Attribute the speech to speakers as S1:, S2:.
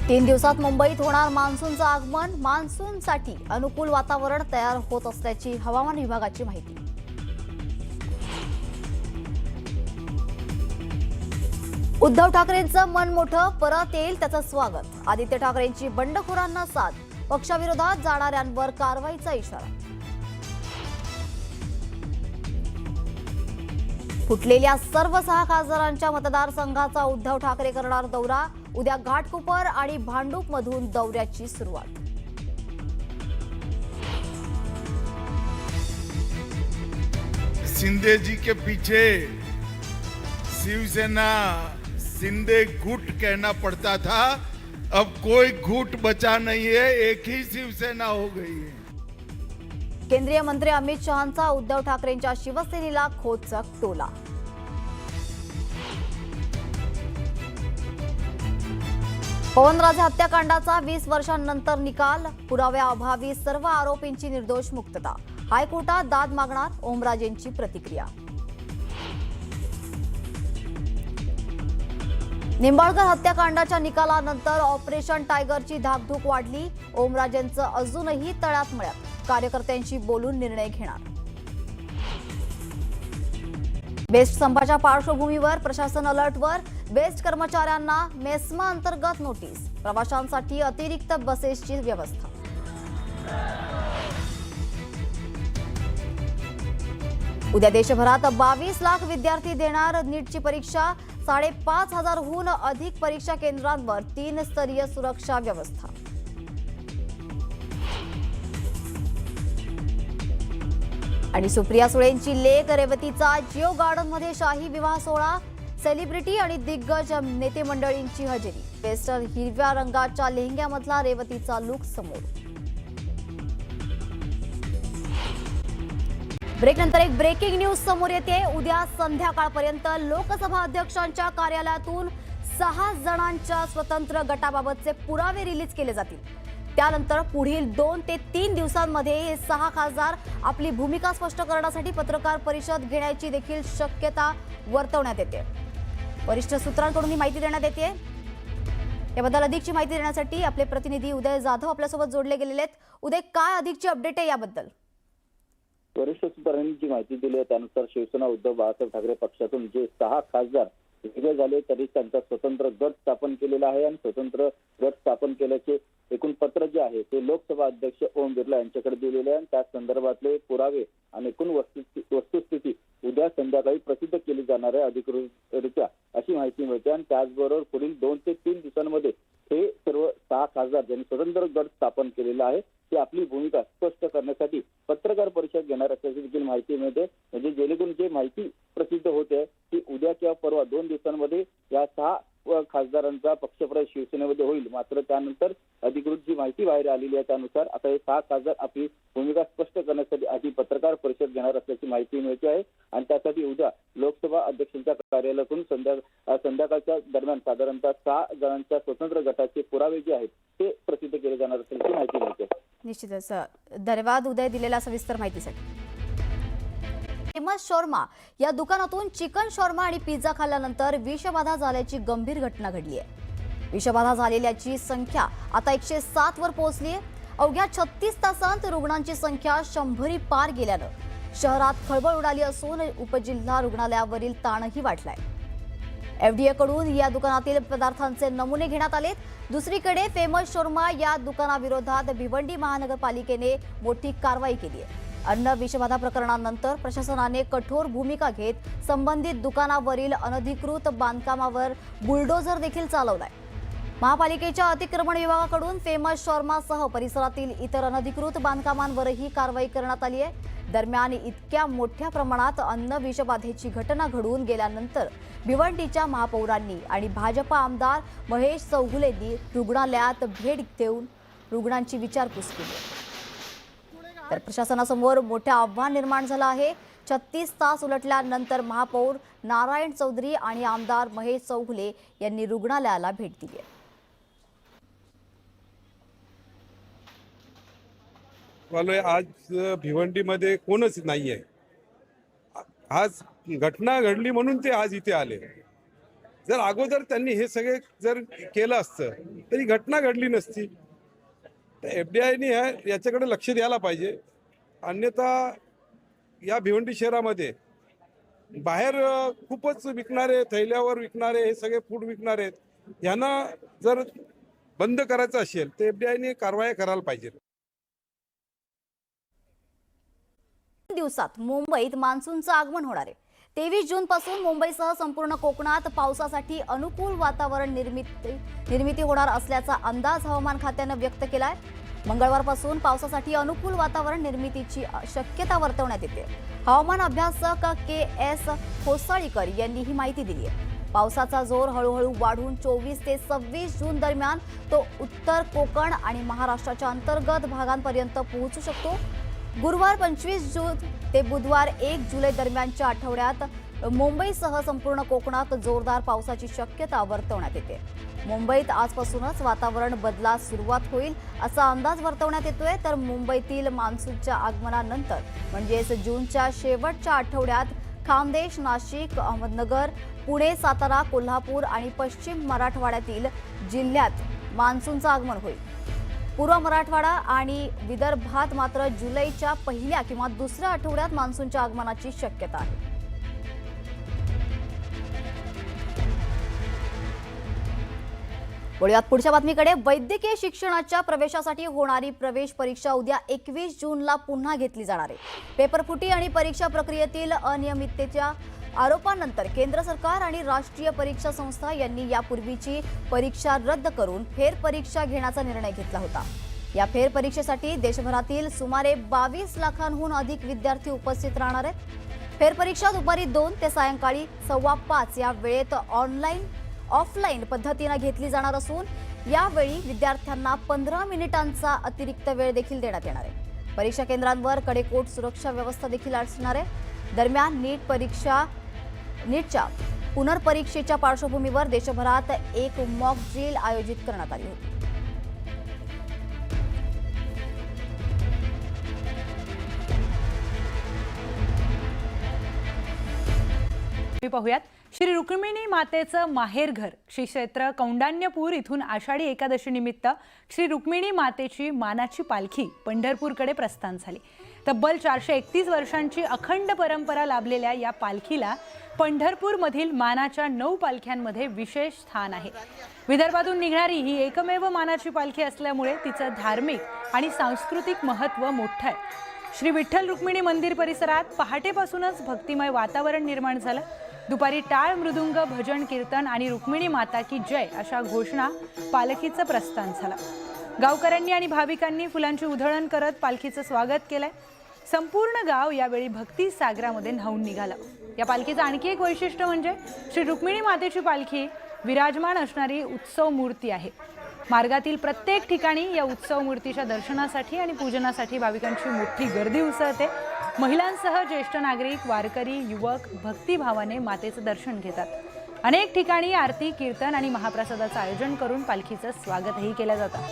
S1: तीन दिवसात मुंबईत होणार मान्सूनचं आगमन. मान्सूनसाठी अनुकूल वातावरण तयार होत असल्याची हवामान विभागाची माहिती. उद्धव ठाकरेंचं मन मोठं, परत येईल त्याचं स्वागत. आदित्य ठाकरेंची बंडखोरांना साथ, पक्षाविरोधात जाणाऱ्यांवर कारवाईचा इशारा. फुटलेल्या सर्व 6 खासदारांच्या मतदारसंघाचा उद्धव ठाकरे करणार दौरा. उद्या घाटकोपर आणि भांडूप मधून दौऱ्याची सुरुवात.
S2: शिंदे जी के पीछे शिवसेना शिंदे गुट कहना पड़ता था, अब कोई गुट बचा नहीं है, एक ही शिवसेना हो गई है.
S1: केंद्रीय मंत्री अमित शहांचा उद्धव ठाकरेंच्या शिवसेनेला खोचक टोला. पवनराजे हत्याकांडाचा 20 वर्षांनंतर निकाल. पुराव्याअभावी सर्व आरोपींची निर्दोष मुक्तता. हायकोर्टात दाद मागणार ओमराजेंची प्रतिक्रिया. निंबाळकर हत्याकांडाच्या निकालानंतर ऑपरेशन टायगरची धाकधूक वाढली. ओमराजेंचं अजूनही तळ्यात मळ्यात. कार्यकर्त्यांशी बोलून निर्णय घेणार. बेस्ट संपाच्या पार्श्वभूमीवर प्रशासन अलर्टवर. बेस्ट कर्मचाऱ्यांना मेस्मा अंतर्गत नोटीस. प्रवाशांसाठी अतिरिक्त बसेसची व्यवस्था. उद्या देशभरात 22 लाख विद्यार्थी देणार नीटची परीक्षा. 5,500हून अधिक परीक्षा केंद्रांवर 3 स्तरीय सुरक्षा व्यवस्था. आणि सुप्रिया सुळेंची लेक रेवतीचा जिओ गार्डनमध्ये शाही विवाह सोहळा. सेलिब्रिटी आणि दिग्गज नेते मंडळींची हजेरी. पेस्टल हिरव्या रंगाच्या लेहंग्यामधला रेवतीचा लुक समोर. ब्रेकनंतर एक ब्रेकिंग न्यूज समोर येते. उद्या संध्याकाळपर्यंत लोकसभा अध्यक्षांच्या कार्यालयातून 6 जणांच्या स्वतंत्र गटाबाबतचे पुरावे रिलीज केले जातील. त्यानंतर पुढील 2 ते 3 दिवसांमध्ये हे 6 खासदार आपली भूमिका स्पष्ट करण्यासाठी पत्रकार परिषद घेण्याची देखील शक्यता वर्तवण्यात येते. वरिष्ठ सूत्रांकडून ही माहिती देण्यात येते. याबद्दल अधिकची माहिती देण्यासाठी आपले प्रतिनिधी उदय जाधव आपल्यासोबत जोडले गेलेले आहेत. उदय, काय अधिकची अपडेट आहे याबद्दल?
S3: वरिष्ठ सूत्रांनी जी माहिती दिली आहे त्यानुसार शिवसेना उद्धव बाळासाहेब ठाकरे पक्षातून जे 6 खासदार वेगळे झाले तरी त्यांचा स्वतंत्र गट स्थापन केलेला आहे आणि स्वतंत्र गट स्थापन केल्याचे एकूण पत्र जे आहे ते लोकसभा अध्यक्ष ओम बिर्ला यांच्याकडे दिलेले आहे. त्या संदर्भातले पुरावे आणि एकूण वस्तुस्थिती उद्या संध्याकाळी प्रसिद्ध केली जाणार आहे अधिकृतरित्या, अशी माहिती मिळते. आणि त्याचबरोबर पुढील 2 ते 3 दिवसांमध्ये हे सर्व 6 खासदार ज्यांनी स्वतंत्र गट स्थापन केलेला आहे ते आपली भूमिका स्पष्ट करण्यासाठी पत्रकार परिषद घेणार असल्याची देखील माहिती मिळते. म्हणजे जेणेकरून जे माहिती प्रसिद्ध होते ती उद्या किंवा परवा 2 दिवसांमध्ये या 6 खासदारांचा पक्षप्रवेश शिवसेनेमध्ये होईल. मात्र त्यानंतर अधिकृत जी माहिती बाहेर आलेली आहे त्यानुसार आता हे 6 खासदार आपली भूमिका स्पष्ट करण्यासाठी आधी पत्रकार परिषद घेणार असल्याची माहिती मिळते आहे. आणि त्यासाठी उद्या लोकसभा अध्यक्षांच्या कार्यालयातून संध्याकाळच्या दरम्यान साधारणतः 6 जणांच्या स्वतंत्र गटाचे पुरावे जे आहेत ते प्रसिद्ध केले जाणार असल्याची माहिती मिळते.
S1: निश्चितच धन्यवाद उदय दिलेल्या सविस्तर माहितीसाठी. फेमस शॉर्मा या दुकानातून चिकन शॉर्मा आणि पिझ्झा खाल्ल्यानंतर विषबाधा झाल्याची गंभीर घटना घडली आहे. विषबाधा झालेल्याची संख्या आता 107 वर पोहोचली आहे. अवघ्या 36 तासांत रुग्णांची संख्या 100 पार गेल्यानं शहरात खळबळ उडाली असून उपजिल्हा रुग्णालयावरील ताणही वाढलाय. FDA कडून या दुकानातील पदार्थांचे नमुने घेण्यात आलेत. दुसरीकडे फेमस शॉर्मा या दुकानाविरोधात भिवंडी महानगरपालिकेने मोठी कारवाई केली आहे. अन्न विषबाधा प्रकरणानंतर प्रशासनाने कठोर भूमिका घेत संबंधित दुकानावरील अनधिकृत बांधकामावर बुलडोझर देखील चालवलाय. महापालिकेच्या अतिक्रमण विभागाकडून फेमस शॉर्मासह परिसरातील इतर अनधिकृत बांधकामांवरही कारवाई करण्यात आली आहे. दरम्यान इतक्या मोठ्या प्रमाणात अन्न विषबाधेची घटना घडून गेल्यानंतर भिवंडीच्या महापौरांनी आणि भाजपा आमदार महेश चौगुलेंनी रुग्णालयात भेट देऊन रुग्णांची विचारपूस केली. तर प्रशासनासमोर मोठे आव्हान निर्माण झालं आहे. 36 तास उलटल्यानंतर महापौर नारायण चौधरी आणि आमदार महेश चौगुले यांनी रुग्णालयाला भेट दिली आहे.
S4: आज भिवंडीमध्ये कोणच नाहीये. आज घटना घडली म्हणून ते आज इथे आले. जर अगोदर त्यांनी हे सगळे जर केलं असतं तर ही घटना घडली नसती. तर FDIने याच्याकडे लक्ष द्यायला पाहिजे. अन्यथा या भिवंडी शहरामध्ये बाहेर खूपच विकणारे, थैल्यावर विकणारे, हे सगळे फूड विकणारे आहेत, यांना जर बंद करायचं असेल तर FDIने कारवाई करायला पाहिजे.
S1: दिवसात मुंबईत मान्सूनचं आगमन होणार आहे. 23 जून पासून मुंबईसह संपूर्ण कोकणात पावसासाठी अनुकूल वातावरण निर्मिती होणार असल्याचा अंदाज हवामान खात्यानं व्यक्त केलाय. मंगळवारपासून पावसासाठी अनुकूल वातावरण निर्मितीची शक्यता वर्तवण्यात येते. हवामान अभ्यासक KS होसाळीकर यांनी ही माहिती दिली आहे. पावसाचा जोर हळूहळू वाढून 24 ते 26 जून दरम्यान तो उत्तर कोकण आणि महाराष्ट्राच्या अंतर्गत भागांपर्यंत पोहोचू शकतो. गुरुवार 25 जून ते बुधवार 1 जुलै दरम्यानच्या आठवड्यात मुंबईसह संपूर्ण कोकणात जोरदार पावसाची शक्यता वर्तवण्यात येते. मुंबईत आजपासूनच वातावरण बदलास सुरुवात होईल असा अंदाज वर्तवण्यात येतोय. तर मुंबईतील मान्सूनच्या आगमनानंतर म्हणजेच जूनच्या शेवटच्या आठवड्यात खानदेश, नाशिक, अहमदनगर, पुणे, सातारा, कोल्हापूर आणि पश्चिम मराठवाड्यातील जिल्ह्यात मान्सूनचं आगमन होईल. पूर्व मराठवाडा आणि विदर्भात मात्र जुलैच्या पहिल्या किंवा दुसऱ्या आठवड्यात मान्सूनच्या आगमनाची शक्यता आहे. वळूयात पुढच्या बातमीकडे. वैद्यकीय शिक्षणाच्या प्रवेशासाठी होणारी प्रवेश परीक्षा उद्या 21 जूनला पुन्हा घेतली जाणार आहे. पेपरफुटी आणि परीक्षा प्रक्रियेतील अनियमिततेच्या आरोपांनंतर केंद्र सरकार आणि राष्ट्रीय परीक्षा संस्था यांनी यापूर्वीची परीक्षा रद्द करून फेरपरीक्षा घेण्याचा निर्णय घेतला होता. या फेरपरीक्षेसाठी देशभरातील सुमारे 22 लाखांहून अधिक विद्यार्थी उपस्थित राहणार आहेत. फेरपरीक्षा दुपारी 2 ते सायंकाळी 5:15 या वेळेत ऑफलाईन पद्धतीने घेतली जाणार असून यावेळी विद्यार्थ्यांना 15 मिनिटांचा अतिरिक्त वेळ देखील देण्यात येणार आहे. परीक्षा केंद्रांवर कडेकोट सुरक्षा व्यवस्था देखील असणार आहे. दरम्यान नीटच्या पुनर्परीक्षेच्या पार्श्वभूमीवर देशभरात एक मॉक ड्रिल आयोजित करण्यात आली होती.
S5: पाहुयात. श्री रुक्मिणी मातेचं माहेरघर श्री क्षेत्र कौंडाण्यपूर इथून आषाढी एकादशी निमित्त श्री रुक्मिणी मातेची मानाची पालखी पंढरपूरकडे प्रस्थान झाली. तब्बल 431 वर्षांची अखंड परंपरा लाभलेल्या या पालखीला पंढरपूरमधील मानाच्या 9 पालख्यांमध्ये विशेष स्थान आहे. विदर्भातून निघणारी ही एकमेव मानाची पालखी असल्यामुळे तिचं धार्मिक आणि सांस्कृतिक महत्त्व मोठं आहे. श्री विठ्ठल रुक्मिणी मंदिर परिसरात पहाटेपासूनच भक्तिमय वातावरण निर्माण झालं. दुपारी टाळ, मृदुंग, भजन, कीर्तन आणि रुक्मिणी माता की जय अशा घोषणा पालखीचं प्रस्थान झालं. गावकऱ्यांनी आणि भाविकांनी फुलांची उधळण करत पालखीचं स्वागत केलंय. संपूर्ण गाव यावेळी भक्ती सागरामध्ये न्हाऊन निघालं. या पालखीचं आणखी एक वैशिष्ट्य म्हणजे श्री रुक्मिणी मातेची पालखी विराजमान असणारी उत्सव मूर्ती आहे. मार्गातील प्रत्येक ठिकाणी या उत्सव मूर्तीच्या दर्शनासाठी आणि पूजनासाठी भाविकांची मोठी गर्दी उसळते. महिलांसह ज्येष्ठ नागरिक, वारकरी, युवक भक्तिभावाने मातेचं दर्शन घेतात. अनेक ठिकाणी आरती, कीर्तन आणि महाप्रसादाचं आयोजन करून पालखीचं स्वागतही केलं जातं.